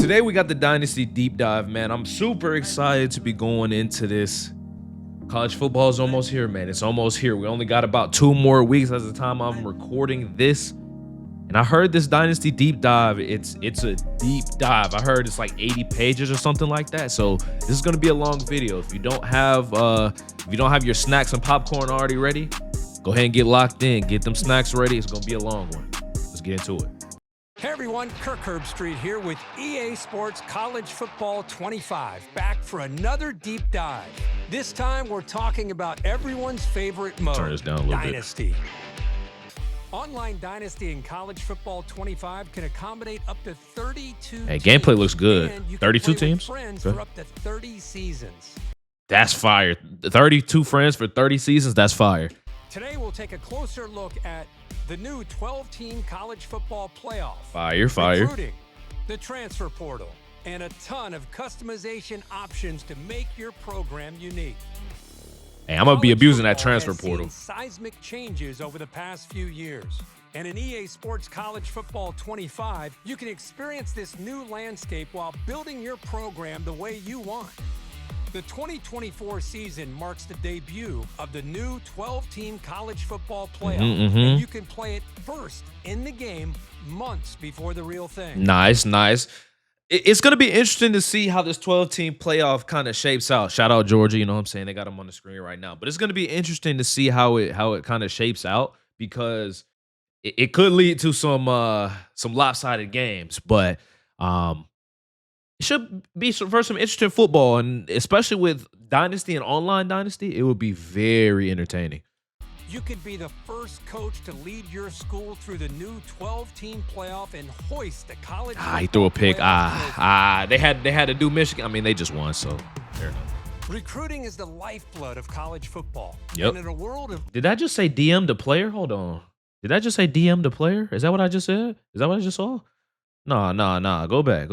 Today we got the Dynasty deep dive, man. I'm super excited to be going into this. College football is almost here, man. It's almost here. We only got about 2 more weeks as the time I'm recording this. And I heard this Dynasty deep dive. It's a deep dive. I heard it's like 80 pages or something like that. So this is gonna be a long video. If you don't have your snacks and popcorn already ready, go ahead and get locked in. Get them snacks ready. It's gonna be a long one. Let's get into it. Hey everyone, Kirk Herbstreit here with EA Sports College Football 25, back for another deep dive. This time we're talking about everyone's favorite mode, Turn this down a little Dynasty. bit. Online Dynasty in College Football 25 can accommodate up to 32 Hey, teams, gameplay looks good. and you can 32 play with teams? friends Okay. for up to 30 seasons. That's fire. 32 friends for 30 seasons. That's fire. Today we'll take a closer look at the new 12-team college football playoff. Fire. Recruiting, the transfer portal, and a ton of customization options to make your program unique. Hey, I'm gonna be College abusing that football transfer has seen portal. seismic changes over the past few years. And in EA Sports College Football 25, you can experience this new landscape while building your program the way you want. The 2024 season marks the debut of the new 12-team college football playoff, and you can play it first in the game months before the real thing. Nice. It's gonna be interesting to see how this 12-team playoff kind of shapes out. Shout out Georgia, you know what I'm saying? They got them on the screen right now. But it's gonna be interesting to see how it kind of shapes out, because it could lead to some lopsided games. But it should be for some interesting football, and especially with Dynasty and online Dynasty, it would be very entertaining. You could be the first coach to lead your school through the new 12-team playoff and hoist the college. He threw a pick. playoff trophy. They had to do Michigan. I mean, they just won, so fair enough. Recruiting is the lifeblood of college football. Yep. And in a world of Did I just say DM the player? Hold on. Did I just say DM the player? Is that what I just said? Is that what I just saw? Nah. Go back.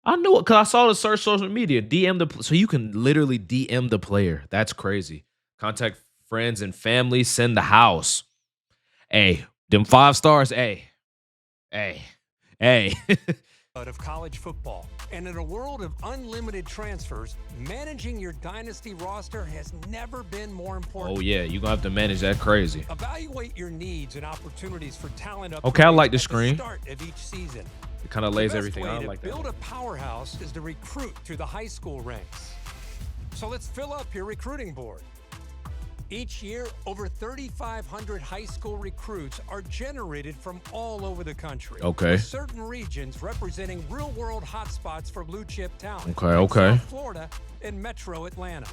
I knew it because I saw the search social media. DM the so you can literally DM the player. That's crazy. Contact friends and family. Send the house. Hey, them 5 stars. Hey. of college football. And in a world of unlimited transfers, managing your dynasty roster has never been more important. Oh yeah, you gonna have to manage that crazy. Evaluate your needs and opportunities for talent upgrades Okay, I like the at screen. start of each season. It kind of lays everything out like build that. a powerhouse is to recruit through the high school ranks. So let's fill up your recruiting board. Each year, over 3,500 high school recruits are generated from all over the country. Okay. With certain regions representing real-world hotspots for blue-chip talent. Okay. Like South Florida and Metro Atlanta.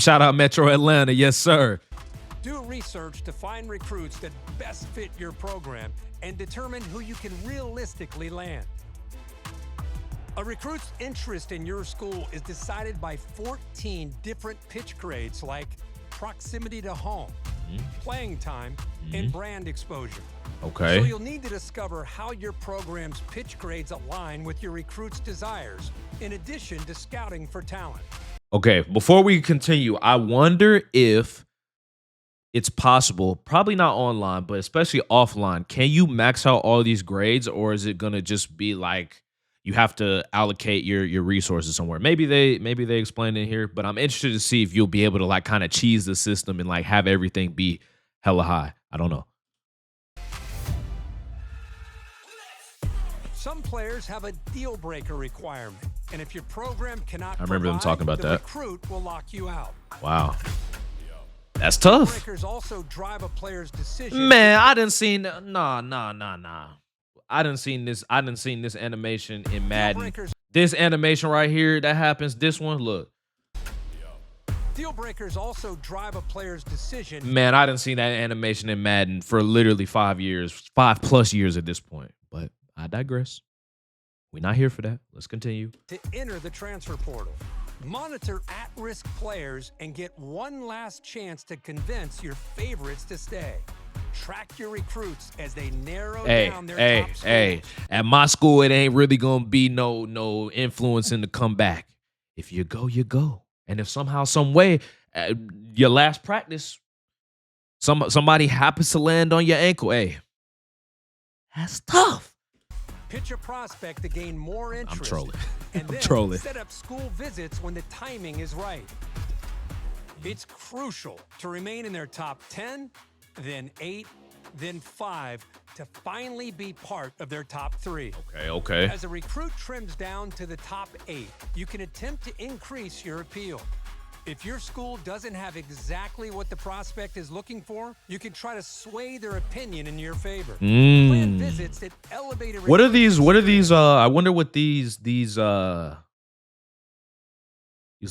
Shout out Metro Atlanta. Yes, sir. Do research to find recruits that best fit your program and determine who you can realistically land. A recruit's interest in your school is decided by 14 different pitch grades, like proximity to home, playing time, and brand exposure. Okay. So you'll need to discover how your program's pitch grades align with your recruit's desires, in addition to scouting for talent. Okay, before we continue, I wonder if it's possible, probably not online, but especially offline, can you max out all these grades, or is it gonna just be like you have to allocate your resources somewhere? Maybe they explained it here, but I'm interested to see if you'll be able to like kind of cheese the system and like have everything be hella high. I don't know. Some players have a deal breaker requirement, and if your program cannot I remember them provide, talking about the that. recruit will lock you out. Wow. That's tough. Breakers also drive a player's decision. Man, I didn't see nah. I didn't seen this animation in Madden. breakers- This animation right here that happens, this one, look. Deal breakers also drive a player's decision. Man, I didn't see that animation in Madden for literally 5 years, 5+ years at this point. But I digress. We're not here for that. Let's continue. To enter the transfer portal. Monitor at-risk players and get one last chance to convince your favorites to stay. Track your recruits as they narrow down their top schools. At my school, it ain't really gonna be no influence in the comeback. If you go, you go. And if somehow, some way, your last practice, somebody happens to land on your ankle, hey, that's tough. Pitch a prospect to gain more interest. I'm trolling. And then trolling. set up school visits when the timing is right. It's crucial to remain in their top 10, then 8, then 5 to finally be part of their top 3. Okay. As a recruit trims down to the top 8, you can attempt to increase your appeal. If your school doesn't have exactly what the prospect is looking for, you can try to sway their opinion in your favor. Plan visits that elevate a What are these? recruit's I wonder what these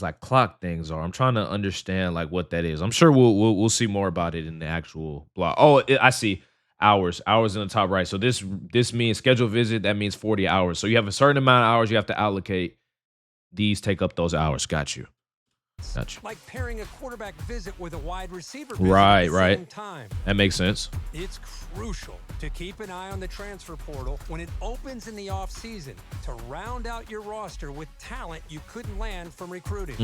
like clock things are. I'm trying to understand like what that is. I'm sure we'll see more about it in the actual blog. Oh, I see. Hours in the top right. So this means scheduled visit. That means 40 hours. So you have a certain amount of hours you have to allocate. These take up those hours. Got you. Like pairing a quarterback visit with a wide receiver visit Right. at the same time. That makes sense. It's crucial to keep an eye on the transfer portal when it opens in the offseason to round out your roster with talent you couldn't land from recruiting.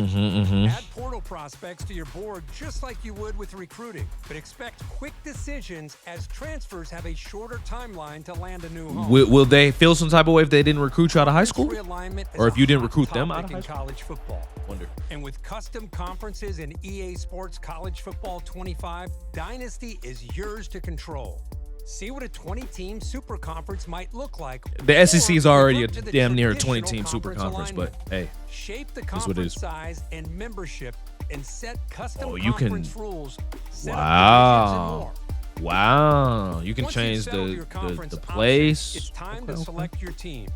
Add portal prospects to your board just like you would with recruiting, but expect quick decisions as transfers have a shorter timeline to land a new home. Will they feel some type of way if they didn't recruit you out of high school? Realignment is Or if you a didn't hot recruit them out of topic high in college football. Wonder. And with custom conferences in EA Sports College Football 25, Dynasty is yours to control. See what a 20-team super conference might look like. The SEC is already a look to the damn near traditional 20-team super conference, but hey, shape the what it conference is. size and membership and set custom Oh, you can- conference rules. Set up Wow. divisions and more. wow, you can Once change you've settled the your conference the options, place. It's time to Okay. select your team.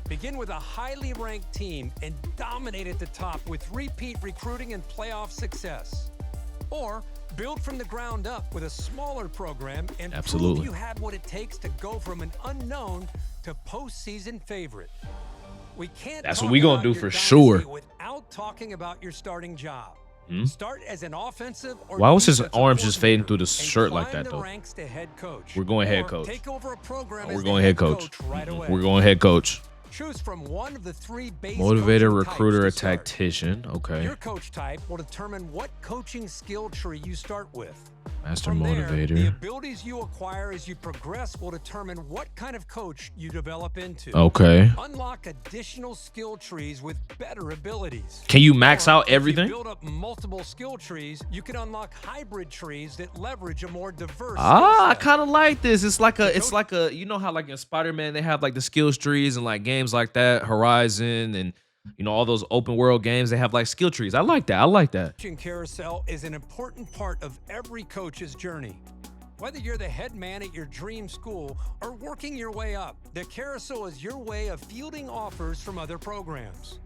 Begin with a highly ranked team and dominate at the top with repeat recruiting and playoff success. Or build from the ground up with a smaller program and Absolutely. prove you had what it takes to go from an unknown to postseason favorite. We can't That's talk what we gonna about do your for dynasty sure. without talking about your starting job. Hmm? Start as an offensive or Why was his defensive arms just fading through the coordinator shirt and like climb that, the though? ranks to head coach. We're going head Or coach. Take over a program We're as going the head coach. right away. We're going head coach. Choose from one of the 3 base Motivator, coaching types recruiter, to a start. tactician. Okay. Your coach type will determine what coaching skill tree you start with. Master From there, the motivator. abilities you acquire as you progress will determine what kind of coach you develop into. Okay. Unlock additional skill trees with better abilities. Can you max Or out if you everything? build up multiple skill trees, you can unlock hybrid trees that leverage a more diverse Ah, skill I set. kind of like this. It's like a, you know how like in Spider-Man they have like the skills trees and like games like that, Horizon and you know all those open world games they have like skill trees. I like that. Coaching carousel is an important part of every coach's journey. Whether you're the head man at your dream school or working your way up, the carousel is your way of fielding offers from other programs.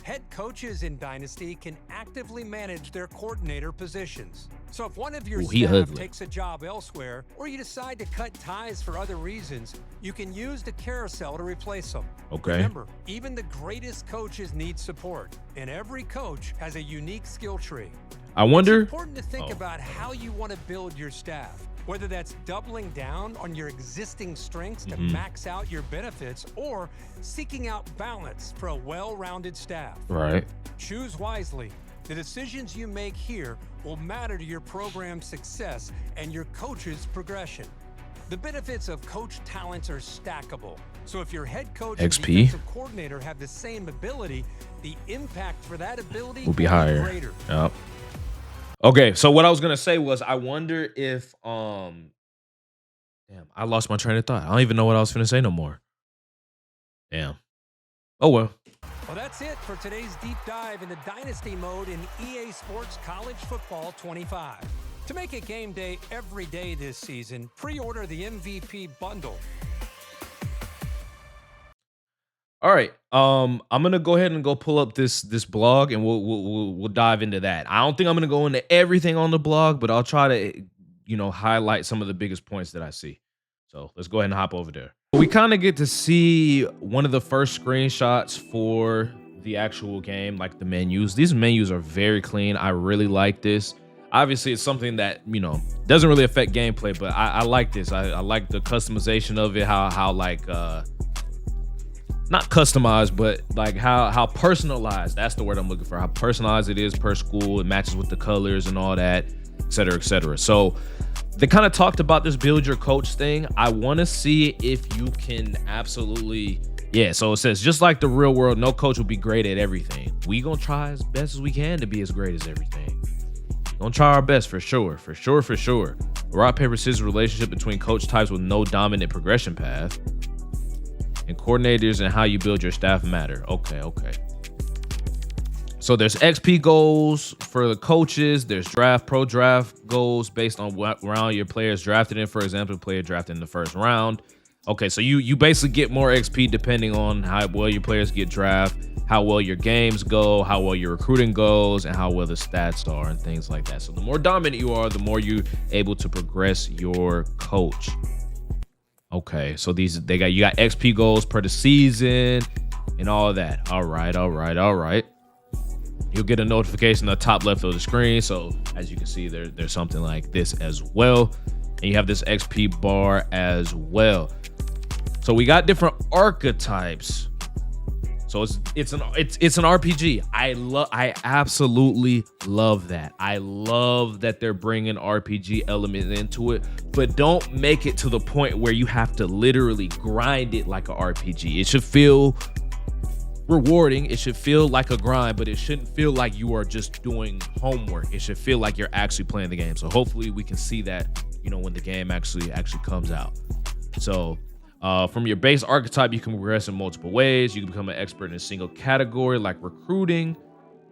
Head coaches in Dynasty can actively manage their coordinator positions. So if one of your Ooh, he staff ugly. takes a job elsewhere, or you decide to cut ties for other reasons, you can use the carousel to replace them. Okay. Remember, even the greatest coaches need support, and every coach has a unique skill tree. I wonder. It's important to think about how you want to build your staff, whether that's doubling down on your existing strengths to max out your benefits or seeking out balance for a well-rounded staff. Right. Choose wisely. The decisions you make here will matter to your program's success and your coach's progression. The benefits of coach talents are stackable. So if your head coach and XP defensive coordinator have the same ability, the impact for that ability will be higher. greater. Yep. Okay, so what I was gonna say was I wonder if damn, I lost my train of thought. I don't even know what I was gonna say no more. Damn. Oh well. Well, that's it for today's deep dive into Dynasty mode in EA Sports College Football 25. To make it game day every day this season, pre-order the MVP bundle. All right. I'm gonna go ahead and go pull up this blog and we'll dive into that. I don't think I'm gonna go into everything on the blog, but I'll try to highlight some of the biggest points that I see. So let's go ahead and hop over there. We kind of get to see one of the first screenshots for the actual game, like the menus. These menus are very clean. I really like this. Obviously, it's something that, doesn't really affect gameplay, but I like this. I like the customization of it, how like, not customized, but like how personalized, that's the word I'm looking for, how personalized it is per school. It matches with the colors and all that, et cetera, et cetera. So They kind of talked about this build your coach thing. I want to see if you can absolutely, yeah. So it says, just like the real world, no coach will be great at everything. We gonna try as best as we can to be as great as everything. Gonna try our best for sure. A rock, paper, scissors relationship between coach types with no dominant progression path. And coordinators and how you build your staff matter. Okay. So there's XP goals for the coaches. There's pro draft goals based on what round your players drafted in. For example, player drafted in the first round. Okay, so you basically get more XP depending on how well your players get drafted, how well your games go, how well your recruiting goes, and how well the stats are and things like that. So the more dominant you are, the more you're able to progress your coach. Okay, so you got XP goals per the season and all of that. All right. You'll get a notification on the top left of the screen. So as you can see, there's something like this as well. And you have this XP bar as well. So we got different archetypes. So it's an RPG. I absolutely love that. I love that they're bringing RPG elements into it, but don't make it to the point where you have to literally grind it like an RPG. It should feel rewarding. It should feel like a grind, but it shouldn't feel like you are just doing homework. It should feel like you're actually playing the game. So hopefully we can see that, when the game actually comes out. So from your base archetype, you can progress in multiple ways. You can become an expert in a single category like recruiting.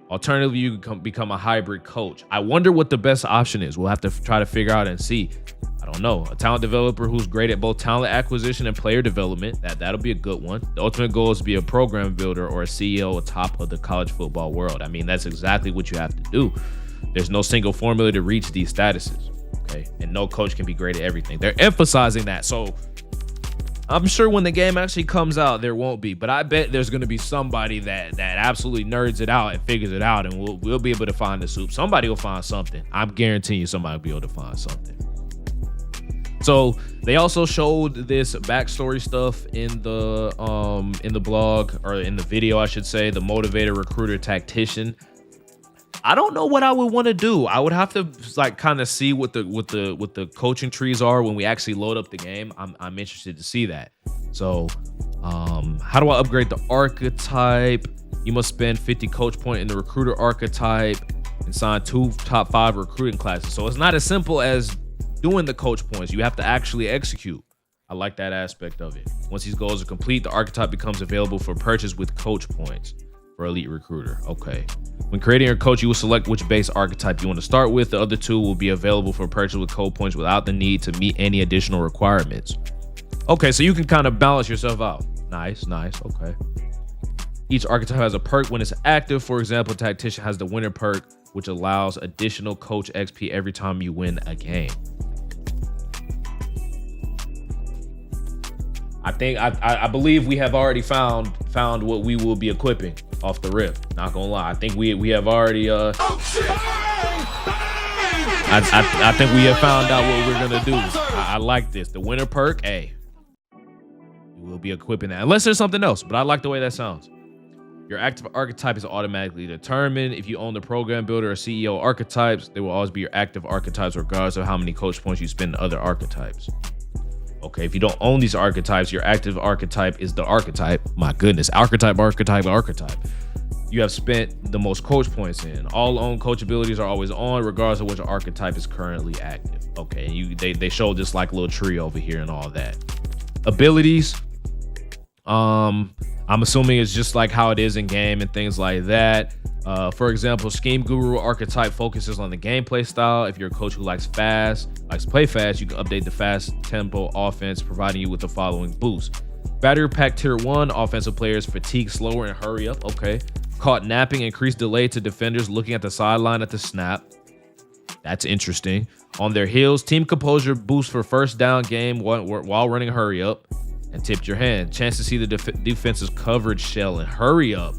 Alternatively, you can become a hybrid coach. I wonder what the best option is. We'll have to try to figure out and see. I don't know. A talent developer who's great at both talent acquisition and player development. That'll be a good one. The ultimate goal is to be a program builder or a CEO atop of the college football world. I mean, that's exactly what you have to do. There's no single formula to reach these statuses. Okay. And no coach can be great at everything. They're emphasizing that. So I'm sure when the game actually comes out, there won't be. But I bet there's going to be somebody that absolutely nerds it out and figures it out. And we'll be able to find the soup. Somebody will find something. I'm guaranteeing you somebody will be able to find something. So they also showed this backstory stuff in the blog, or in the video, I should say, the motivator, recruiter, tactician. I don't know what I would want to do. I would have to kind of see what the coaching trees are when we actually load up the game. I'm interested to see that. So how do I upgrade the archetype? You must spend 50 coach point in the recruiter archetype and sign 2 top 5 recruiting classes. So it's not as simple as doing the coach points. You have to actually execute. I like that aspect of it. Once these goals are complete, the archetype becomes available for purchase with coach points for elite recruiter. Okay. When creating your coach, you will select which base archetype you want to start with. The other 2 will be available for purchase with code points without the need to meet any additional requirements. Okay, so you can kind of balance yourself out. Nice. Okay. Each archetype has a perk when it's active. For example, tactician has the winner perk, which allows additional coach XP every time you win a game. I believe we have already found what we will be equipping off the rip. Not gonna lie, I think we have already I think we have found out what we're gonna do. I like this. The winner perk, we will be equipping that. Unless there's something else, but I like the way that sounds. Your active archetype is automatically determined. If you own the program builder or CEO archetypes, they will always be your active archetypes regardless of how many coach points you spend in other archetypes. Okay, if you don't own these archetypes, your active archetype is the archetype. My goodness, archetype. You have spent the most coach points in. All owned coach abilities are always on, regardless of which archetype is currently active. Okay, and they showed this little tree over here and all that. Abilities. I'm assuming it's just like how it is in game and things like that. For example, Scheme Guru archetype focuses on the gameplay style. If you're a coach who likes to play fast, you can update the fast tempo offense, providing you with the following boost. Battery pack tier 1, offensive players fatigue slower and hurry up. Okay. Caught napping, increased delay to defenders looking at the sideline at the snap. That's interesting. On their heels, team composure boost for first down game while running hurry up. And tipped your hand. Chance to see the defense's coverage shell and hurry up.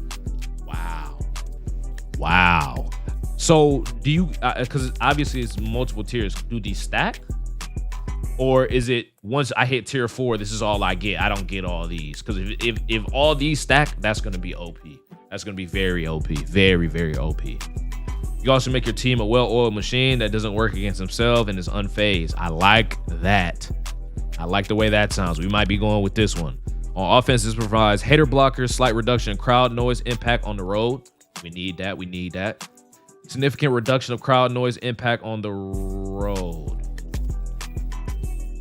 Wow. So do you, because obviously it's multiple tiers, do these stack? Or is it once I hit tier 4, this is all I get? I don't get all these. Because if all these stack, that's going to be OP. That's going to be very OP. Very, very OP. You also make your team a well-oiled machine that doesn't work against himself and is unfazed. I like that. I like the way that sounds. We might be going with this one. On offense, this provides hater blockers, slight reduction in crowd noise impact on the road. We need that. We need that. Significant reduction of crowd noise impact on the road.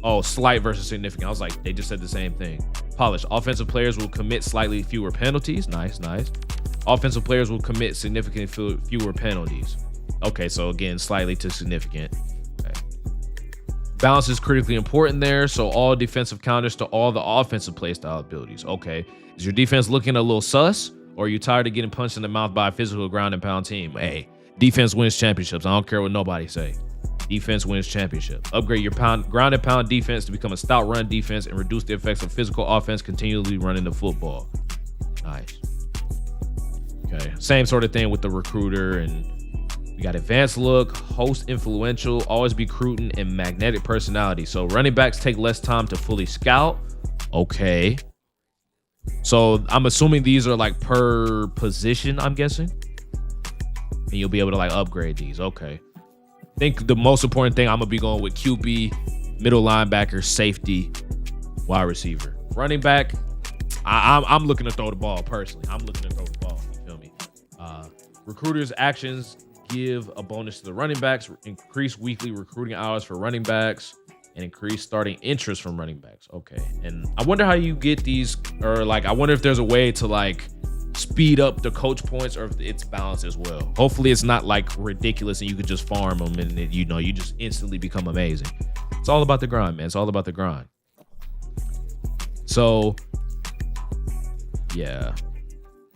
Oh, slight versus significant. I was like, they just said the same thing. Polish. Offensive players will commit slightly fewer penalties. Nice, nice. Offensive players will commit significantly fewer penalties. Okay, so again, slightly to significant. Okay. Balance is critically important there. So all defensive counters to all the offensive play style abilities. Okay. Is your defense looking a little sus? Or are you tired of getting punched in the mouth by a physical ground and pound team? Hey, defense wins championships. I don't care what nobody say. Defense wins championships. Upgrade your ground and pound defense to become a stout run defense and reduce the effects of physical offense continually running the football. Nice. Okay. Same sort of thing with the recruiter. And we got advanced look, host influential, always be recruiting, and magnetic personality. So running backs take less time to fully scout. Okay. So I'm assuming these are like per position, I'm guessing. And you'll be able to like upgrade these. Okay. I think the most important thing, I'm gonna be going with QB, middle linebacker, safety, wide receiver. Running back, I'm looking to throw the ball personally. I'm looking to throw the ball. You feel me? Recruiters' actions give a bonus to the running backs, increase weekly recruiting hours for running backs, and increase starting interest from running backs. Okay. And I wonder how you get these, or like, I wonder if there's a way to like speed up the coach points, or if it's balanced as well. Hopefully it's not like ridiculous and you could just farm them and you know, you just instantly become amazing. It's all about the grind, man. It's all about the grind. So yeah.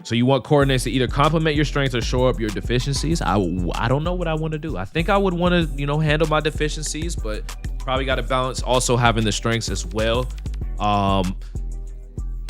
So you want coordinates to either complement your strengths or show up your deficiencies. I don't know what I want to do. I think I would want to, you know, handle my deficiencies, but probably got to balance also having the strengths as well.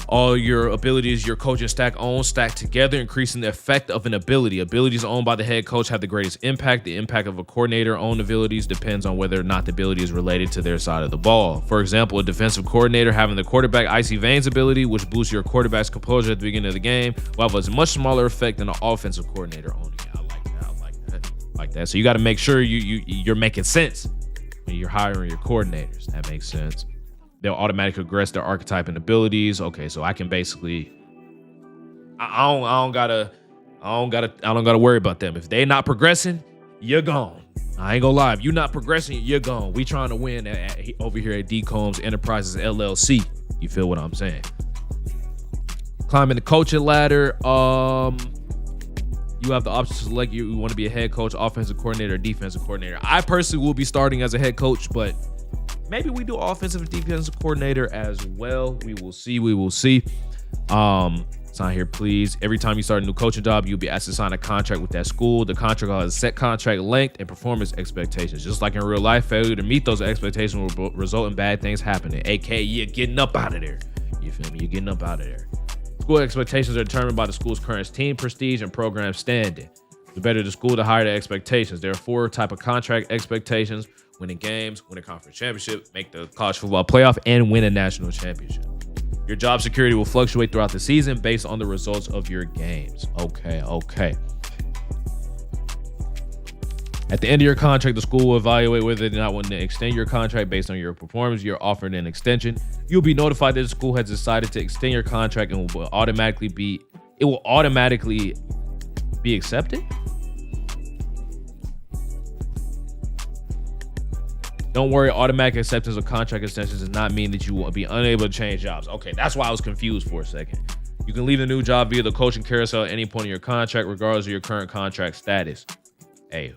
All your abilities your coaching stack owns stack together, increasing the effect of an ability. Abilities owned by the head coach have the greatest impact. The impact of a coordinator owned abilities depends on whether or not the ability is related to their side of the ball. For example, a defensive coordinator having the quarterback icy veins ability, which boosts your quarterback's composure at the beginning of the game, will have a much smaller effect than an offensive coordinator owning it. I like that. I like that. Like that. So you got to make sure you're making sense when you're hiring your coordinators. That makes sense. They'll automatically progress their archetype and abilities. Okay, so I can basically, I don't gotta worry about them. If they not progressing, you're gone. I ain't gonna lie. If you're not progressing, you're gone. We trying to win over here at D Combs Enterprises LLC. You feel what I'm saying? Climbing the coaching ladder. You have the option to select you want to be a head coach, offensive coordinator, or defensive coordinator. I personally will be starting as a head coach, but maybe we do offensive and defensive coordinator as well. We will see. We will see. Sign here, please. Every time you start a new coaching job, you'll be asked to sign a contract with that school. The contract has a set contract length and performance expectations. Just like in real life, failure to meet those expectations will result in bad things happening. AKA, you're getting up out of there. You feel me? You're getting up out of there. School expectations are determined by the school's current team prestige and program standing. The better the school, the higher the expectations. There are 4 types of contract expectations: winning games, win a conference championship, make the college football playoff, and win a national championship. Your job security will fluctuate throughout the season based on the results of your games. Okay. At the end of your contract, the school will evaluate whether they not want to extend your contract based on your performance. You're offered an extension. You'll be notified that the school has decided to extend your contract and will automatically be accepted. Don't worry, automatic acceptance of contract extensions does not mean that you will be unable to change jobs. Okay, that's why I was confused for a second. You can leave the new job via the coaching carousel at any point in your contract, regardless of your current contract status. Hey,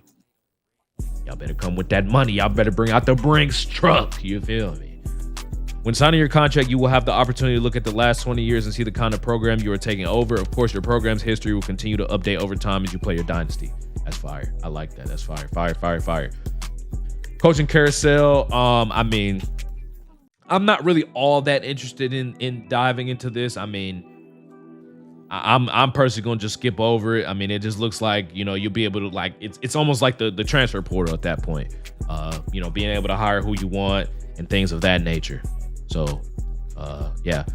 y'all better come with that money. Y'all better bring out the Brinks truck. You feel me? When signing your contract, you will have the opportunity to look at the last 20 years and see the kind of program you are taking over. Of course, your program's history will continue to update over time as you play your Dynasty. That's fire. I like that. That's fire. Fire. Coaching carousel. I mean, I'm not really all that interested in diving into this. I mean, I'm personally gonna just skip over it. I mean, it just looks like, you know, you'll be able to, like, it's almost like the transfer portal at that point. You know, being able to hire who you want and things of that nature. So, yeah.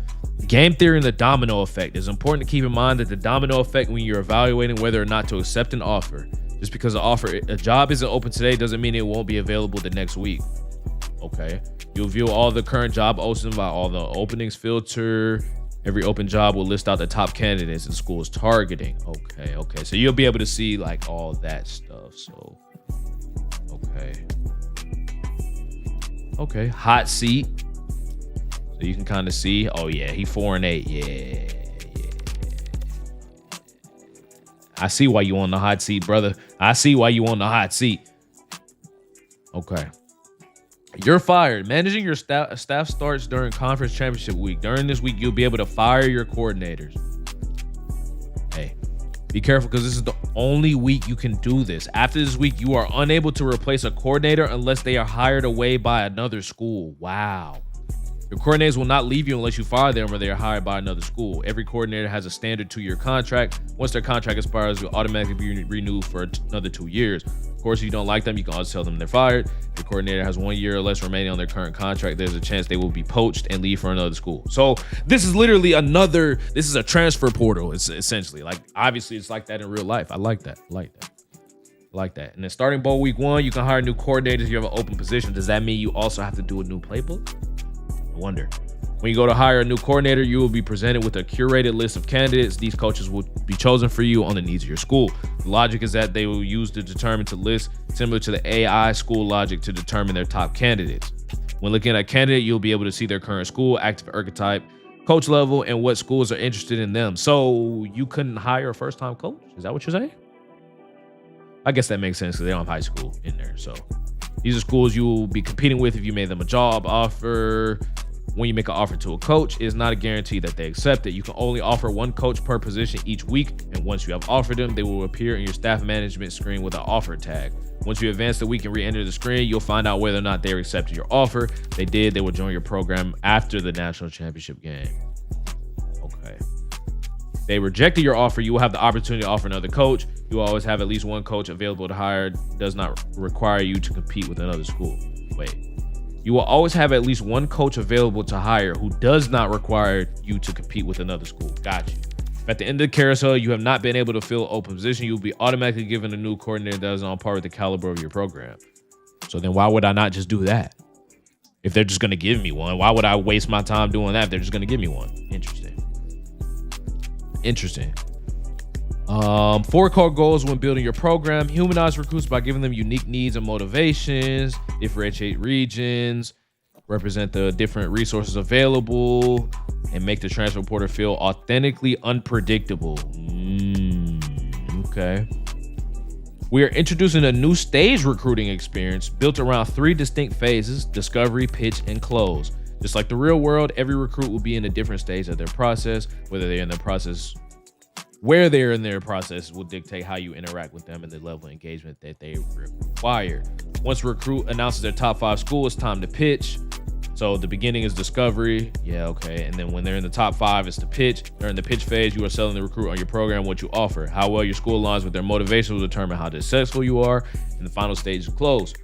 Game theory and the domino effect. It's important to keep in mind that the domino effect when you're evaluating whether or not to accept an offer. Just because a job isn't open today doesn't mean it won't be available the next week. Okay. You'll view all the current job openings by all the openings filter. Every open job will list out the top candidates and schools targeting. Okay. So you'll be able to see like all that stuff. So, okay. Hot seat. So you can kind of see. Oh yeah, he 4-8. Yeah. I see why you on the hot seat, brother. I see why you on the hot seat. Okay. You're fired. Managing your staff starts during conference championship week. During this week, you'll be able to fire your coordinators. Hey, be careful because this is the only week you can do this. After this week, you are unable to replace a coordinator unless they are hired away by another school. Wow. Your coordinators will not leave you unless you fire them or they are hired by another school. Every coordinator has a standard 2-year contract. Once their contract expires, you'll automatically be renewed for another 2 years. Of course, if you don't like them, you can always tell them they're fired. If your coordinator has 1 year or less remaining on their current contract, there's a chance they will be poached and leave for another school. So this is literally this is a transfer portal. It's essentially like, obviously it's like that in real life. I like that. And then starting bowl week 1, you can hire new coordinators. You have an open position. Does that mean you also have to do a new playbook? I wonder. When you go to hire a new coordinator, you will be presented with a curated list of candidates. These coaches will be chosen for you on the needs of your school. The logic is that they will use to determine to list similar to the AI school logic to determine their top candidates. When looking at a candidate, you'll be able to see their current school, active archetype, coach level, and what schools are interested in them. So you couldn't hire a first-time coach? Is that what you're saying? I guess that makes sense because they don't have high school in there. So these are schools you will be competing with if you made them a job offer. When you make an offer to a coach, it is not a guarantee that they accept it. You can only offer 1 coach per position each week, and once you have offered them, they will appear in your staff management screen with an offer tag. Once you advance the week and re-enter the screen, you'll find out whether or not they accepted your offer. If they did, they will join your program after the national championship game. Okay. If they rejected your offer, you will have the opportunity to offer another coach. You will always have at least 1 coach available to hire. Does not require you to compete with another school. Wait. You will always have at least 1 coach available to hire who does not require you to compete with another school. Got you. If at the end of the carousel, you have not been able to fill open position, you will be automatically given a new coordinator that is on par with the caliber of your program. So then why would I not just do that? If they're just going to give me one, why would I waste my time doing that if they're just going to give me one? Interesting. 4 core goals when building your program: humanize recruits by giving them unique needs and motivations, differentiate regions, represent the different resources available, and make the transfer portal feel authentically unpredictable. Okay. We are introducing a new stage recruiting experience built around 3 distinct phases: discovery, pitch, and close. Just like the real world, every recruit will be in a different stage of their process. Where they're in their process will dictate how you interact with them and the level of engagement that they require. Once a recruit announces their top 5 school, it's time to pitch. So the beginning is discovery. Yeah, okay. And then when they're in the top 5, it's the pitch. During the pitch phase, you are selling the recruit on your program, what you offer. How well your school aligns with their motivation will determine how successful you are. And the final stage is close.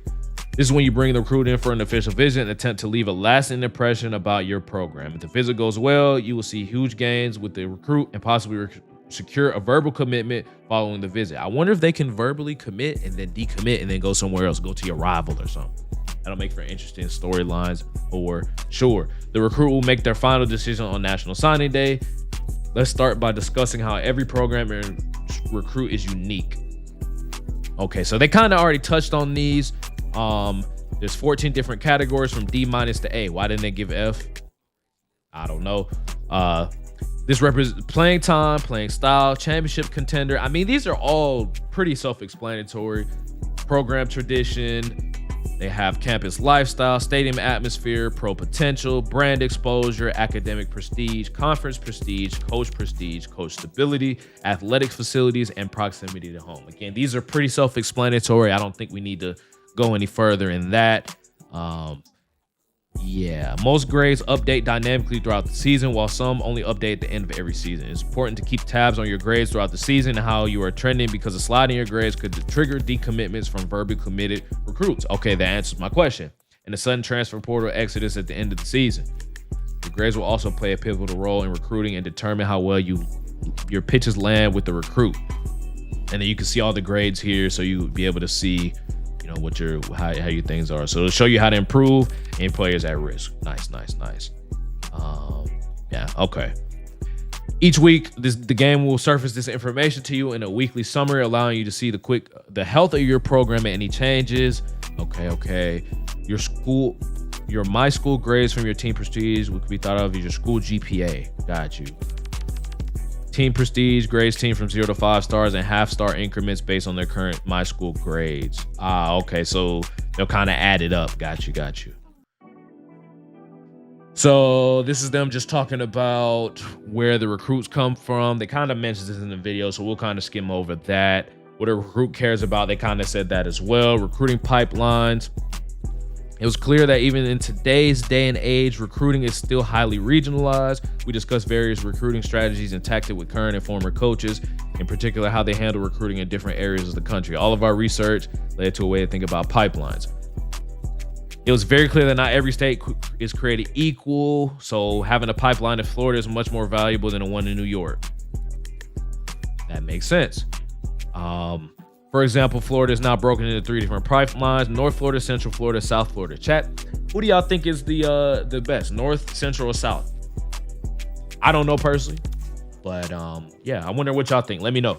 This is when you bring the recruit in for an official visit and attempt to leave a lasting impression about your program. If the visit goes well, you will see huge gains with the recruit and possibly secure a verbal commitment following the visit. I wonder if they can verbally commit and then decommit and then go somewhere else, go to your rival or something. That'll make for interesting storylines for sure. The recruit will make their final decision on National Signing Day. Let's start by discussing how every program and recruit is unique. Okay, so they kind of already touched on these. There's 14 different categories from D- to A. Why didn't they give F? I don't know. This represents playing time, playing style, championship contender. I mean, these are all pretty self-explanatory. Program tradition. They have campus lifestyle, stadium atmosphere, pro potential, brand exposure, academic prestige, conference prestige, coach stability, athletic facilities, and proximity to home. Again, these are pretty self-explanatory. I don't think we need to go any further in that. Yeah, most grades update dynamically throughout the season, while some only update at the end of every season. It's important to keep tabs on your grades throughout the season and how you are trending, because a slide in your grades could trigger decommitments from verbally committed recruits. Okay, that answers my question. And a sudden transfer portal exodus at the end of the season. Your grades will also play a pivotal role in recruiting and determine how well your pitches land with the recruit. And then you can see all the grades here, so you would be able to see, you know, what your how your things are. So it'll show you how to improve and players at risk. Nice. Yeah, okay. Each week, the game will surface this information to you in a weekly summary, allowing you to see the health of your program and any changes. Okay. Your my school grades from your team prestige, what could be thought of as your school GPA. Got you. Team prestige grades team from 0 to 5 stars and half-star increments based on their current my school grades. Okay, so they'll kind of add it up. Got you. So this is them just talking about where the recruits come from. They kind of mentioned this in the video, so we'll kind of skim over that. What a recruit cares about, they kind of said that as well. Recruiting pipelines. It was clear that even in today's day and age, recruiting is still highly regionalized. We discussed various recruiting strategies and tactics with current and former coaches, in particular how they handle recruiting in different areas of the country. All of our research led to a way to think about pipelines. It was very clear that not every state is created equal, so having a pipeline in Florida is much more valuable than the one in New York. That makes sense. For example, Florida is now broken into 3 different pipelines: North Florida, Central Florida, South Florida. Chat, who do y'all think is the best, North, Central, or South? I don't know personally, but yeah, I wonder what y'all think. Let me know.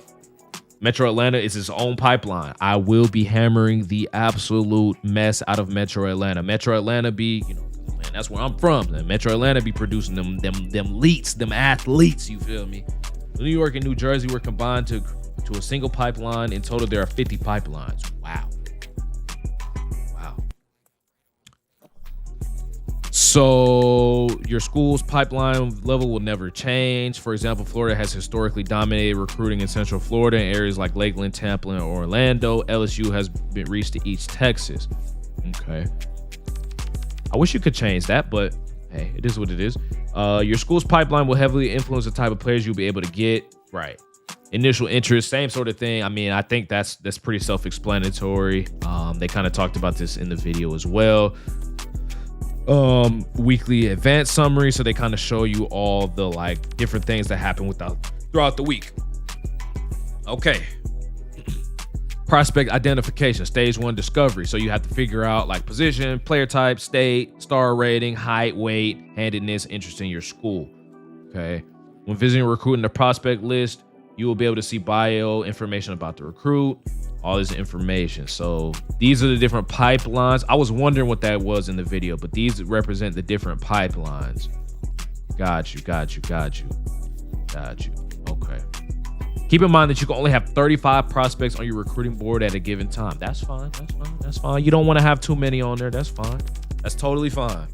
Metro Atlanta is its own pipeline. I will be hammering the absolute mess out of Metro Atlanta. Metro Atlanta be, you know, man, that's where I'm from. Metro Atlanta be producing them leets, them athletes, you feel me? New York and New Jersey were combined to a single pipeline. In total, there are 50 pipelines. Wow. So your school's pipeline level will never change. For example, Florida has historically dominated recruiting in Central Florida in areas like Lakeland, Tampa, and Orlando. LSU has been reached to East Texas. Okay. I wish you could change that, but hey, it is what it is. Your school's pipeline will heavily influence the type of players you'll be able to get. Right. Initial interest, same sort of thing. I mean, I think that's pretty self-explanatory. They kind of talked about this in the video as well. Weekly advanced summary, so they kind of show you all the like different things that happen throughout the week. Okay. Prospect identification, stage 1 discovery. So you have to figure out like position, player type, state, star rating, height, weight, handedness, interest in your school. Okay. When visiting a recruit in the prospect list, you will be able to see bio information about the recruit, all this information. So these are the different pipelines. I was wondering what that was in the video, but these represent the different pipelines. Got you. Okay. Keep in mind that you can only have 35 prospects on your recruiting board at a given time. That's fine. You don't want to have too many on there. That's fine. That's totally fine.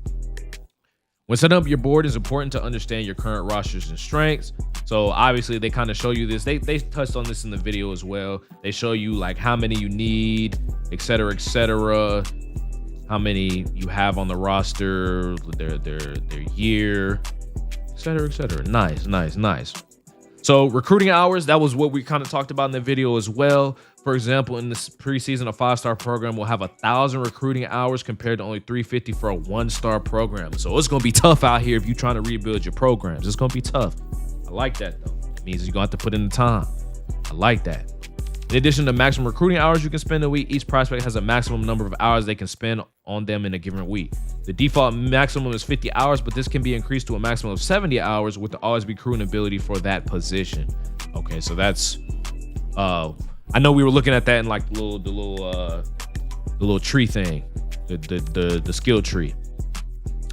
When setting up your board, it's important to understand your current rosters and strengths. So obviously they kind of show you this. They touched on this in the video as well. They show you like how many you need, et cetera, how many you have on the roster, their year, et cetera. Nice. So recruiting hours, that was what we kind of talked about in the video as well. For example, in this preseason, a 5-star program will have 1,000 recruiting hours compared to only 350 for a 1-star program. So it's going to be tough out here if you're trying to rebuild your programs. It's going to be tough. I like that, though. It means you're going to have to put in the time. I like that. In addition to maximum recruiting hours you can spend a week, each prospect has a maximum number of hours they can spend on them in a given week. The default maximum is 50 hours, but this can be increased to a maximum of 70 hours with the always be recruiting ability for that position. Okay, so that's I know we were looking at that in like the little tree thing, the skill tree.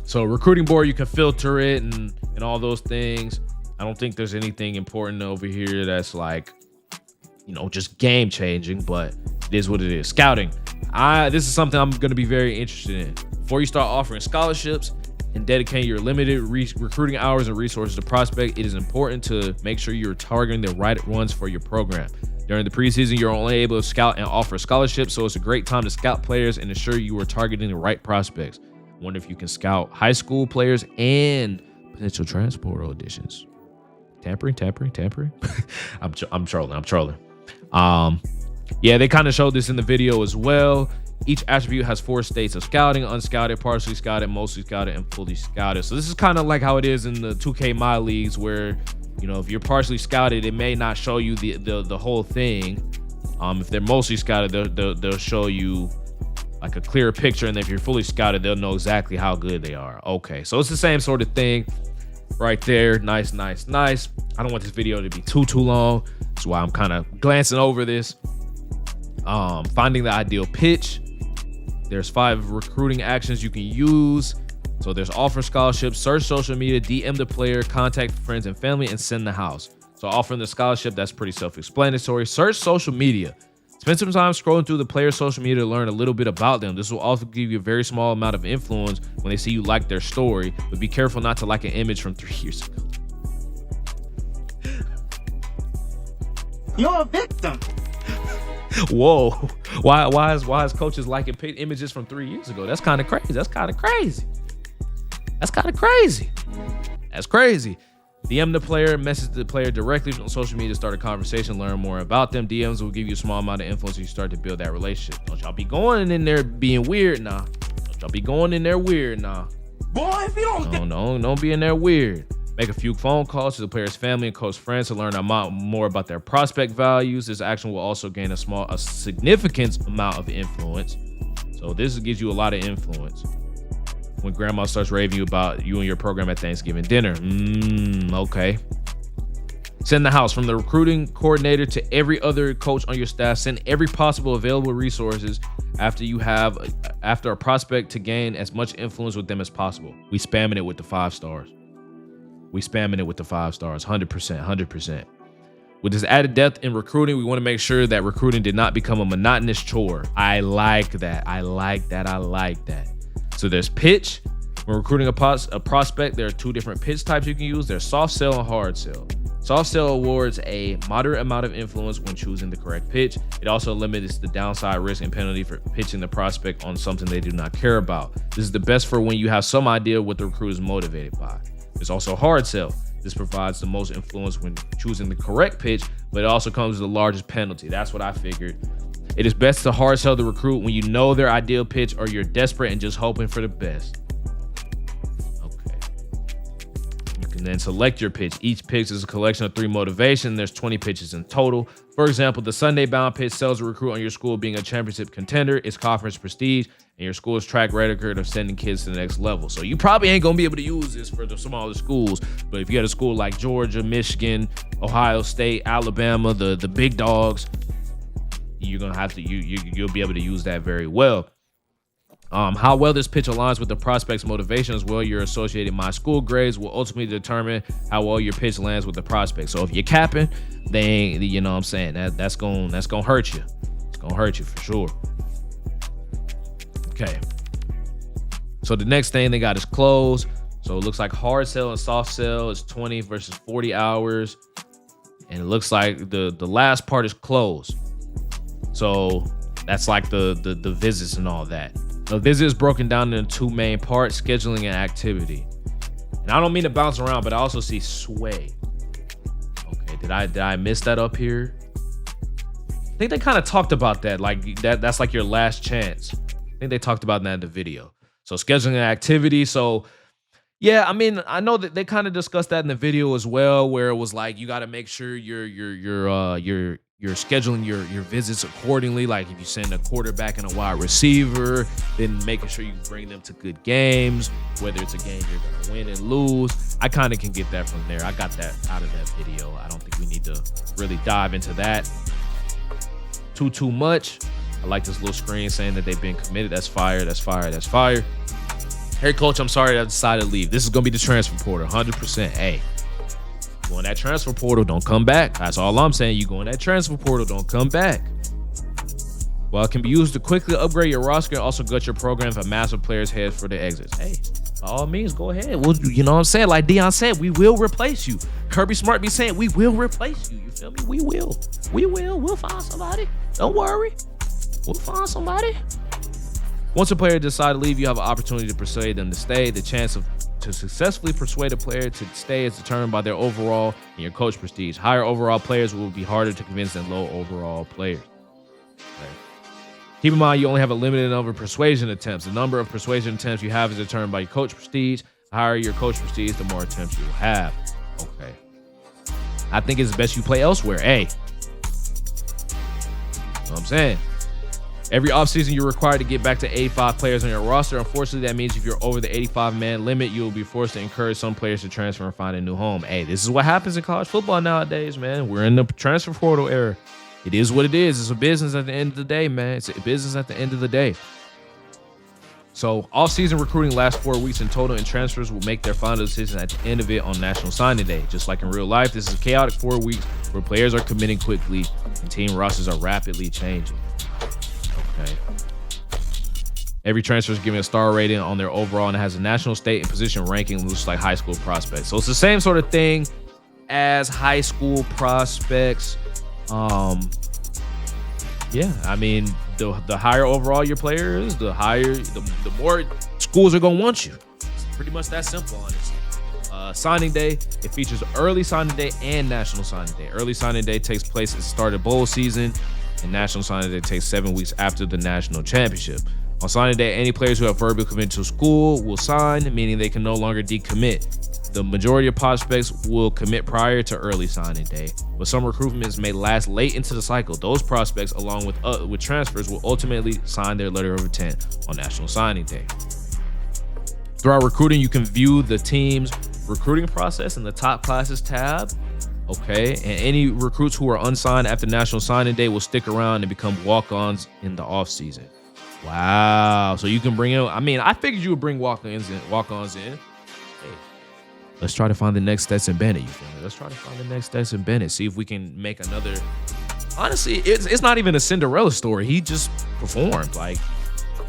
So recruiting board, you can filter it and all those things. I don't think there's anything important over here that's like, you know, just game changing, but it is what it is. Scouting. This is something I'm going to be very interested in. Before you start offering scholarships and dedicating your limited recruiting hours and resources to prospect, it is important to make sure you're targeting the right ones for your program. During the preseason, you're only able to scout and offer scholarships, so it's a great time to scout players and ensure you are targeting the right prospects. I wonder if you can scout high school players and potential transport auditions. Tampering. I'm trolling. Yeah, they kind of showed this in the video as well. Each attribute has 4 states of scouting: unscouted, partially scouted, mostly scouted, and fully scouted. So this is kind of like how it is in the 2K My Leagues, where, you know, if you're partially scouted, it may not show you the whole thing. If they're mostly scouted, they'll show you like a clearer picture, and if you're fully scouted, they'll know exactly how good they are. Okay, so it's the same sort of thing right there. Nice. I don't want this video to be too long. That's why I'm kind of glancing over this. Finding the ideal pitch. There's 5 recruiting actions you can use. So there's offer scholarships, search social media, DM the player, contact friends and family, and send the house. So offering the scholarship, that's pretty self-explanatory. Search social media. Spend some time scrolling through the player's social media to learn a little bit about them. This will also give you a very small amount of influence when they see you like their story, but be careful not to like an image from 3 years ago. You're a victim. Whoa. Why is coaches liking images from 3 years ago? That's kind of crazy. That's crazy. DM the player, message the player directly on social media, start a conversation, learn more about them. DMs will give you a small amount of influence as you start to build that relationship. Don't y'all be going in there being weird, nah. Boy, if you don't be in there weird. Make a few phone calls to the player's family and close friends to learn more about their prospect values. This action will also gain a significant amount of influence. So this gives you a lot of influence. When grandma starts raving you about you and your program at Thanksgiving dinner. Okay. Send the house from the recruiting coordinator to every other coach on your staff. Send every possible available resources after a prospect to gain as much influence with them as possible. We spamming it with the 5 stars. 100%. With this added depth in recruiting, we want to make sure that recruiting did not become a monotonous chore. I like that. So there's pitch. When recruiting a prospect, there are 2 different pitch types you can use. There's soft sell and hard sell. Soft sell awards a moderate amount of influence when choosing the correct pitch. It also limits the downside risk and penalty for pitching the prospect on something they do not care about. This is the best for when you have some idea what the recruit is motivated by. There's also hard sell. This provides the most influence when choosing the correct pitch, but it also comes with the largest penalty. That's what I figured. It is best to hard sell the recruit when you know their ideal pitch or you're desperate and just hoping for the best. Okay. You can then select your pitch. Each pitch is a collection of 3 motivations. There's 20 pitches in total. For example, the Sunday bound pitch sells a recruit on your school being a championship contender, its conference prestige, and your school's track record of sending kids to the next level. So you probably ain't gonna be able to use this for the smaller schools, but if you had a school like Georgia, Michigan, Ohio State, Alabama, the big dogs, you're gonna have to you'll be able to use that very well. How well this pitch aligns with the prospect's motivation as well your associated my school grades will ultimately determine how well your pitch lands with the prospect. So if you're capping, then you know what I'm saying, that's gonna hurt you. It's gonna hurt you for sure. Okay. So the next thing they got is close. So it looks like hard sell and soft sell is 20 versus 40 hours. And it looks like the last part is close. So that's like the visits and all that. The visit is broken down into 2 main parts, scheduling and activity. And I don't mean to bounce around, but I also see sway. Okay, did I miss that up here? I think they kind of talked about that. Like that's like your last chance. I think they talked about that in the video. So scheduling and activity. So yeah, I mean, I know that they kind of discussed that in the video as well, where it was like you got to make sure you're scheduling your visits accordingly. Like if you send a quarterback and a wide receiver, then making sure you bring them to good games, whether it's a game you're gonna win and lose. I kind of can get that from there. I got that out of that video. I don't think we need to really dive into that too much. I like this little screen saying that they've been committed. That's fire. Hey coach, I'm sorry I decided to leave. This is gonna be the transfer portal, 100%. Hey, go in that transfer portal, don't come back. That's all I'm saying. You go in that transfer portal, don't come back. Well, it can be used to quickly upgrade your roster and also gut your program if a massive player's head for the exits. Hey, by all means, go ahead. Well, you know what I'm saying? Like Dion said, we will replace you. Kirby Smart be saying, we will replace you. You feel me? We will. We'll find somebody. Don't worry. We'll find somebody. Once a player decides to leave, you have an opportunity to persuade them to stay. The chance to successfully persuade a player to stay is determined by their overall and your coach prestige. Higher overall players will be harder to convince than low overall players. Okay. Keep in mind, you only have a limited number of persuasion attempts. The number of persuasion attempts you have is determined by your coach prestige. The higher your coach prestige, the more attempts you will have. Okay. I think it's best you play elsewhere. Hey. what I'm saying? Every offseason, you're required to get back to 85 players on your roster. Unfortunately, that means if you're over the 85-man limit, you will be forced to encourage some players to transfer and find a new home. Hey, this is what happens in college football nowadays, man. We're in the transfer portal era. It is what it is. It's a business at the end of the day, man. It's a business at the end of the day. So off-season recruiting lasts 4 weeks in total, and transfers will make their final decision at the end of it on National Signing Day. Just like in real life, this is a chaotic 4 weeks where players are committing quickly and team rosters are rapidly changing. Okay. Every transfer is given a star rating on their overall and has a national, state, and position ranking, just like high school prospects. So it's the same sort of thing as high school prospects. Yeah, I mean, the higher overall your player is, the more schools are gonna want you. It's pretty much that simple, honestly. Signing day, it features early signing day and national signing day. Early signing day takes place at the start of bowl season, and national signing day takes 7 weeks after the national championship. On signing day, any players who have verbally committed to a school will sign, meaning they can no longer decommit. The majority of prospects will commit prior to early signing day, but some recruitments may last late into the cycle. Those prospects, along with transfers, will ultimately sign their letter of intent on National Signing Day. Throughout recruiting, you can view the team's recruiting process in the top classes tab. Okay, and any recruits who are unsigned after National Signing Day will stick around and become walk-ons in the offseason. Wow, so you can bring in. I mean, I figured you would bring walk-ons in. Hey, let's try to find the next Stetson Bennett. You feel me? Let's try to find the next Stetson Bennett. See if we can make another. Honestly, it's not even a Cinderella story. He just performed. Like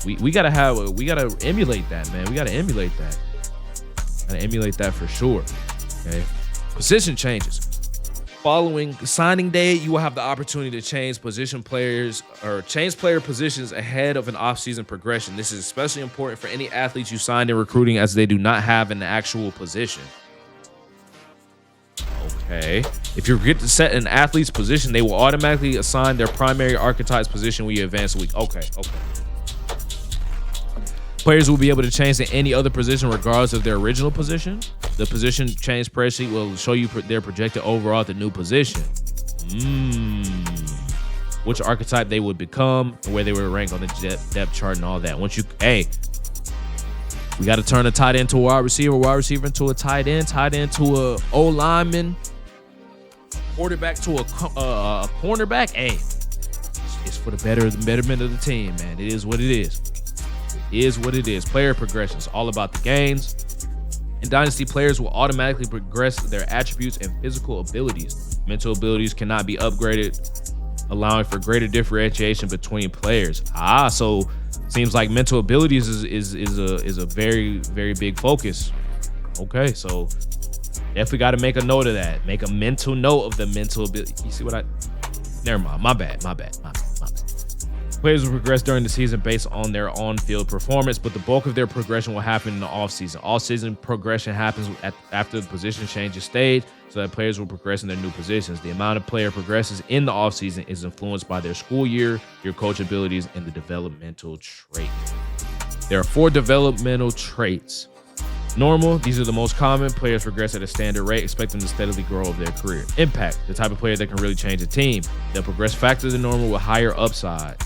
we gotta emulate that, man. We gotta emulate that. Gotta emulate that for sure. Okay. Position changes. Following signing day, you will have the opportunity to change player positions ahead of an offseason progression. This is especially important for any athletes you signed in recruiting, as they do not have an actual position. Okay. If you get to set an athlete's position, they will automatically assign their primary archetype's position when you advance a week. Okay. Players will be able to change to any other position regardless of their original position. The position change spreadsheet will show you their projected overall at the new position. Which archetype they would become and where they would rank on the depth chart and all that. We got to turn a tight end to a wide receiver into a tight end to a O lineman, quarterback to a cornerback. Hey, it's for the betterment of the team, man. It is what it is. Player progression is all about the gains. In Dynasty, players will automatically progress their attributes and physical abilities. Mental abilities cannot be upgraded, allowing for greater differentiation between players. So seems like mental abilities is a very, very big focus. Okay, so definitely got to make a note of that. Make a mental note of the mental ability. You see what never mind. My bad. Players will progress during the season based on their on-field performance, but the bulk of their progression will happen in the offseason. All-season progression happens after the position changes stage, so that players will progress in their new positions. The amount of player progresses in the offseason is influenced by their school year, your coach abilities, and the developmental trait. There are 4 developmental traits. Normal, these are the most common. Players progress at a standard rate, expect them to steadily grow over their career. Impact, the type of player that can really change a team. They'll progress faster than normal with higher upside.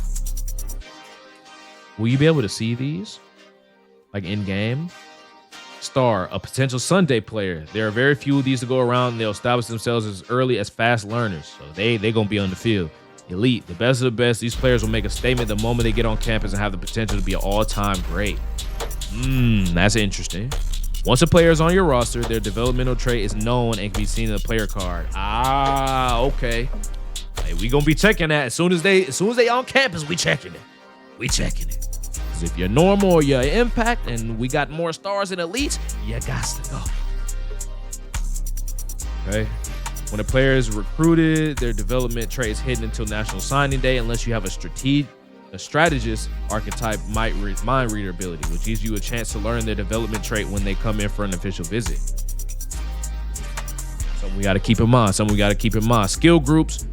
Will you be able to see these? Like in game? Star, a potential Sunday player. There are very few of these to go around. They'll establish themselves as early as fast learners. So they going to be on the field. Elite, the best of the best. These players will make a statement the moment they get on campus and have the potential to be an all-time great. That's interesting. Once a player is on your roster, their developmental trait is known and can be seen in the player card. Okay. Hey, we going to be checking that. As soon as they on campus, we checking it. Because if you're normal or you're impact and we got more stars and elites, you got to go. Okay. When a player is recruited, their development trait is hidden until National Signing Day, unless you have a strategist archetype mind reader ability, which gives you a chance to learn their development trait when they come in for an official visit. Something we got to keep in mind. Skill groups.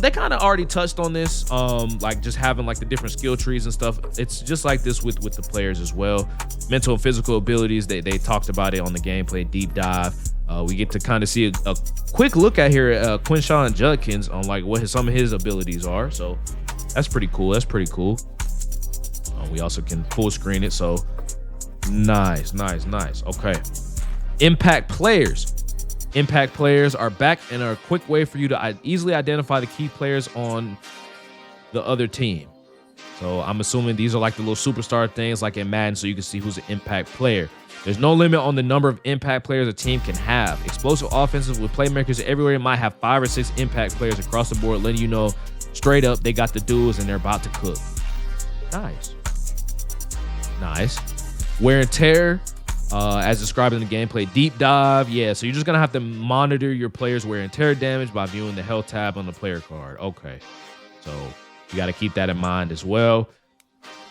They kind of already touched on this, like just having like the different skill trees and stuff. It's just like this with the players as well. Mental and physical abilities, they talked about it on the gameplay deep dive. We get to kind of see a quick look at here at Quinshawn Judkins on like what some of his abilities are. So That's pretty cool. That's pretty cool. We also can full screen it. So nice. Okay. Impact players. Impact players are back and are a quick way for you to easily identify the key players on the other team. So I'm assuming these are like the little superstar things like in Madden, so you can see who's an impact player. There's no limit on the number of impact players a team can have. Explosive offenses with playmakers everywhere might have 5 or 6 impact players across the board, letting you know straight up they got the dudes and they're about to cook. Nice. Wear and tear, as described in the gameplay. Deep dive, yeah. So you're just gonna have to monitor your players' wear and tear damage by viewing the health tab on the player card. Okay, so you got to keep that in mind as well.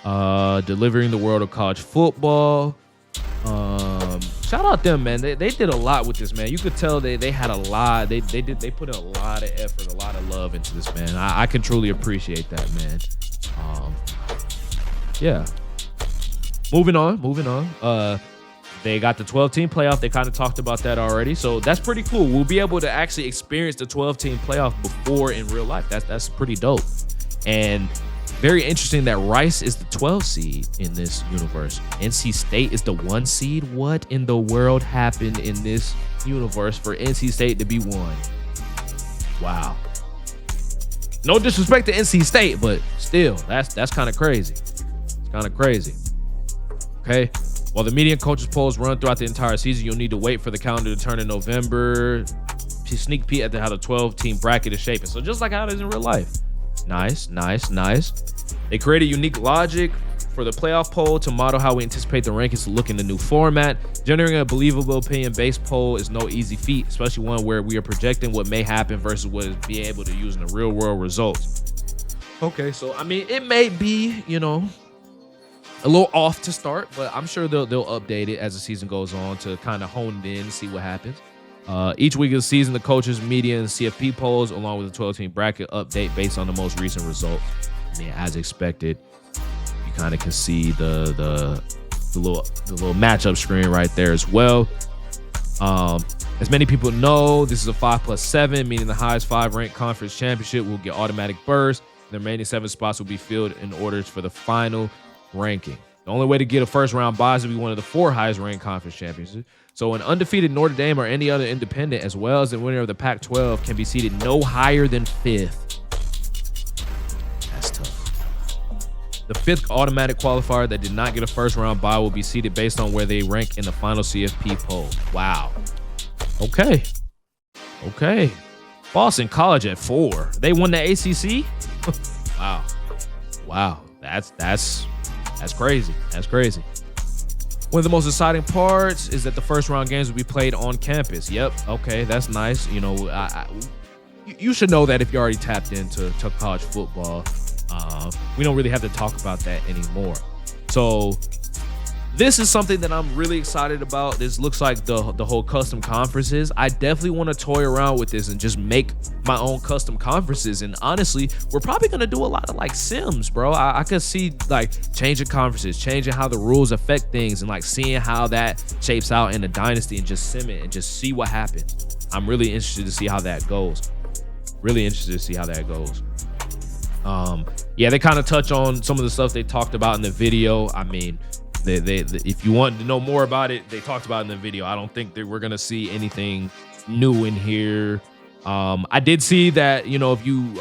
Delivering the world of college football. Shout out them, man. They did a lot with this, man. You could tell they had a lot. They put in a lot of effort, a lot of love into this, man. I can truly appreciate that, man. Yeah. Moving on. They got the 12-team playoff. They kind of talked about that already. So that's pretty cool. We'll be able to actually experience the 12-team playoff before in real life. That's pretty dope. And very interesting that Rice is the 12 seed in this universe. NC State is the 1 seed. What in the world happened in this universe for NC State to be 1? Wow. No disrespect to NC State, but still, that's kind of crazy. It's kind of crazy. Okay. While the median coaches polls run throughout the entire season, you'll need to wait for the calendar to turn in November to sneak peek at how the 12-team bracket is shaping. So just like how it is in real life. Nice. They created unique logic for the playoff poll to model how we anticipate the rankings to look in the new format. Generating a believable opinion-based poll is no easy feat, especially one where we are projecting what may happen versus what is being able to use in the real-world results. Okay, so I mean, it may be, a little off to start, but I'm sure they'll update it as the season goes on to kind of hone it in and see what happens. Each week of the season, the coaches, media, and CFB polls, along with the 12-team bracket, update based on the most recent results. I mean, as expected, you kind of can see the little matchup screen right there as well. As many people know, this is a 5+7, meaning the highest 5 ranked conference championship will get automatic berths. The remaining 7 spots will be filled in order for the final ranking. The only way to get a first round bye is to be one of the 4 highest ranked conference champions. So an undefeated Notre Dame or any other independent, as well as the winner of the Pac-12, can be seated no higher than 5th. That's tough. The 5th automatic qualifier that did not get a first round bye will be seated based on where they rank in the final CFP poll. Wow. Okay. Boston College at 4. They won the ACC? Wow. That's crazy. One of the most exciting parts is that the first round games will be played on campus. Yep. Okay, that's nice. You should know that if you're already tapped into college football. We don't really have to talk about that anymore. So this is something that I'm really excited about. This looks like the whole custom conferences. I definitely want to toy around with this and just make my own custom conferences. And honestly, we're probably going to do a lot of like Sims, bro. I could see like changing conferences, changing how the rules affect things, and like seeing how that shapes out in a Dynasty and just sim it and just see what happens. I'm really interested to see how that goes. Yeah, they kind of touch on some of the stuff they talked about in the video. I mean, They if you want to know more about it, they talked about it in the video. I don't think that we're gonna see anything new in here. I did see that, if you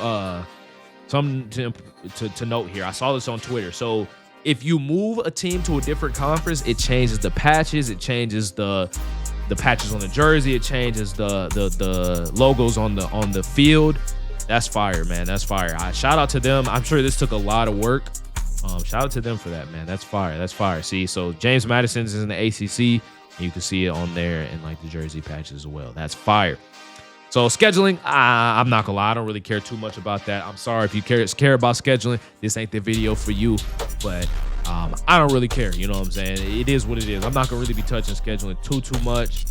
something to note here. I saw this on Twitter. So if you move a team to a different conference, it changes the patches, it changes the patches on the jersey, it changes the logos on the field. That's fire, man. That's fire. Shout out to them. I'm sure this took a lot of work. Shout out to them for that, man. That's fire. See, so James Madison's is in the ACC, and you can see it on there in like the jersey patches as well. That's fire. So scheduling, I'm not gonna lie, I don't really care too much about that. I'm sorry if you care about scheduling. This ain't the video for you, but I don't really care. You know what I'm saying? It is what it is. I'm not gonna really be touching scheduling too much.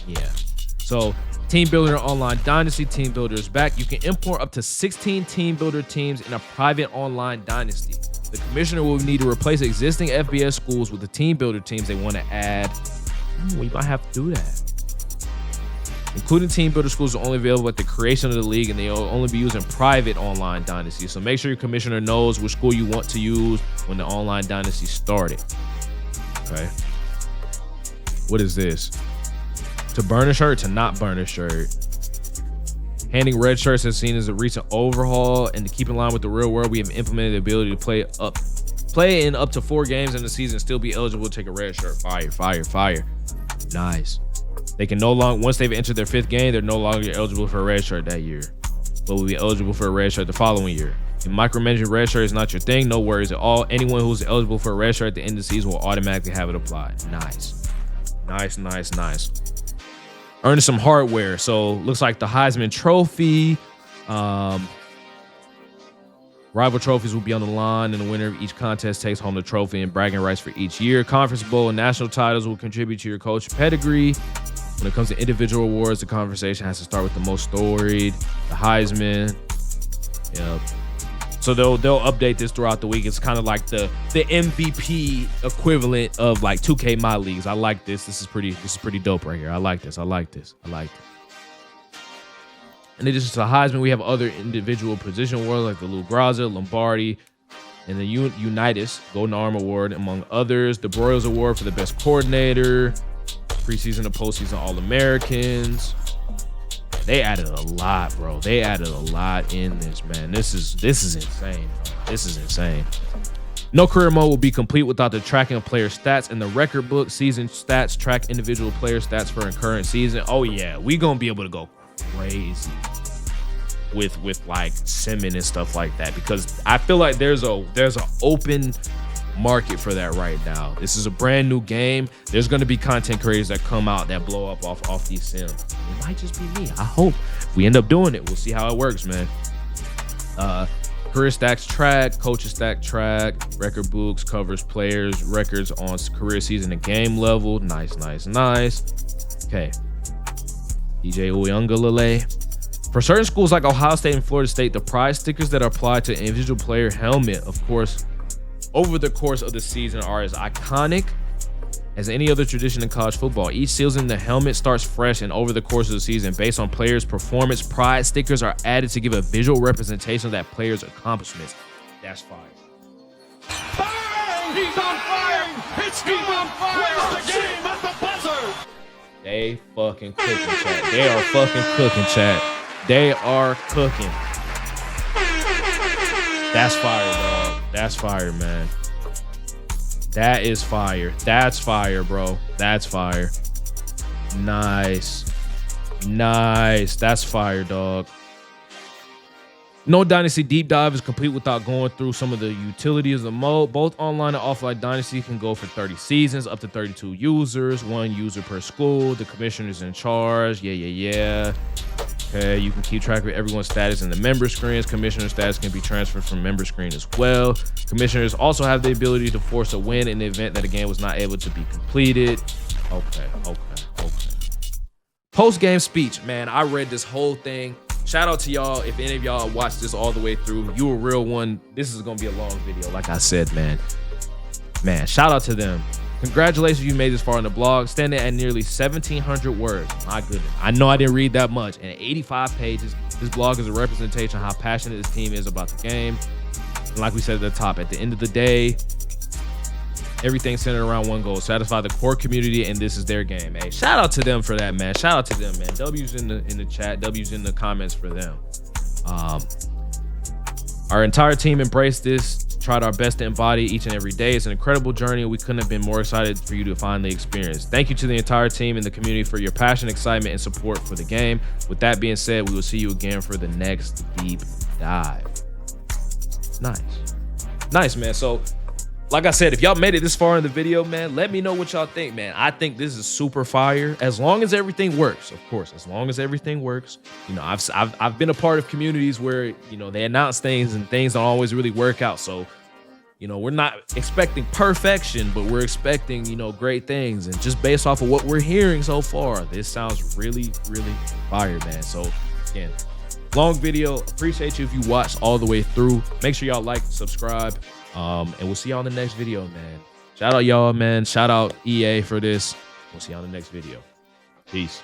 Yeah. So Team Builder Online Dynasty Team Builder is back. You can import up to 16 Team Builder teams in a private online dynasty. The commissioner will need to replace existing FBS schools with the Team Builder teams they want to add. We might have to do that. Including team builder schools are only available at the creation of the league, and they'll only be used in private online dynasty. So make sure your commissioner knows which school you want to use when the online dynasty started. Okay. What is this? To burn a shirt, to not burn a shirt. Handing red shirts has seen as a recent overhaul, and to keep in line with the real world, we have implemented the ability to play in up to 4 games in the season and still be eligible to take a red shirt. Fire, fire, fire. Nice. They can no longer, once they've entered their 5th game, they're no longer eligible for a red shirt that year, but will be eligible for a red shirt the following year. If micromanaging red shirt is not your thing, no worries at all. Anyone who's eligible for a red shirt at the end of the season will automatically have it applied. Nice. Nice, nice, nice. Earning some hardware. So looks like the Heisman Trophy. Rival trophies will be on the line, and the winner of each contest takes home the trophy and bragging rights for each year. Conference Bowl and national titles will contribute to your coach pedigree. When it comes to individual awards, the conversation has to start with the most storied, the Heisman. Yep. So they'll update this throughout the week. It's kind of like the MVP equivalent of like 2K My Leagues. I like this. This is pretty dope right here. I like this. And then just the Heisman, we have other individual position awards like the Lou Graza, Lombardi, and the Unitas Golden Arm Award, among others. The Broyles Award for the best coordinator, preseason and postseason All-Americans. They added a lot, bro. They added a lot in this, man. This is insane, bro. This is insane. No career mode will be complete without the tracking of player stats in the record book. Season stats track individual player stats for a current season. Oh yeah, we gonna be able to go crazy with like Simmons and stuff like that, because I feel like there's a open market for that right now. This is a brand new game. There's going to be content creators that come out that blow up off these sims. It might just be me. I hope if we end up doing it, we'll see how it works, man. Career stacks track, coaches stack track, record books covers players records on career season and game level. Nice. Okay. DJ Uyunglele. For certain schools like Ohio State and Florida State, the prize stickers that are applied to an individual player helmet, of course, over the course of the season are as iconic as any other tradition in college football. Each season, the helmet starts fresh, and over the course of the season, based on players' performance, prize stickers are added to give a visual representation of that player's accomplishments. That's fire. Fire! He's on fire! It's on fire! Wins the game at the buzzer! They fucking cooking, chat. They are fucking cooking, chat. They are cooking. That's fire, dog. That's fire, man. That is fire. That's fire, bro. That's fire. Nice. That's fire, dog. No Dynasty Deep Dive is complete without going through some of the utilities of the mode. Both online and offline Dynasty can go for 30 seasons, up to 32 users, 1 user per school. The commissioner's in charge. Yeah. Okay, you can keep track of everyone's status in the member screens. Commissioner status can be transferred from member screen as well. Commissioners also have the ability to force a win in the event that a game was not able to be completed. Okay. Post-game speech, man. I read this whole thing. Shout out to y'all. If any of y'all watched this all the way through, you a real one. This is gonna be a long video, like I said, man. Shout out to them. Congratulations, you made this far in the blog, standing at nearly 1,700 words. My goodness. I know I didn't read that much. And 85 pages. This blog is a representation of how passionate this team is about the game. And like we said at the top, at the end of the day, everything centered around one goal: satisfy the core community, and this is their game. Hey, shout out to them for that, man. Shout out to them, man. W's in the chat, W's in the comments for them. Our entire team embraced this, tried our best to embody each and every day. It's an incredible journey, and we couldn't have been more excited for you to finally experience. Thank you to the entire team and the community for your passion, excitement, and support for the game. With that being said, we will see you again for the next deep dive. Nice, man. So, like I said, if y'all made it this far in the video, man, let me know what y'all think, man. I think this is super fire, as long as everything works, of course. As long as everything works. You know, I've been a part of communities where, you know, they announce things and things don't always really work out. So, you know, we're not expecting perfection, but we're expecting, you know, great things. And just based off of what we're hearing so far, this sounds really, really fire, man. So, again, long video. Appreciate you if you watched all the way through. Make sure y'all like, subscribe. And we'll see y'all in the next video, man. Shout out y'all, man. Shout out EA for this. We'll see y'all in the next video. Peace.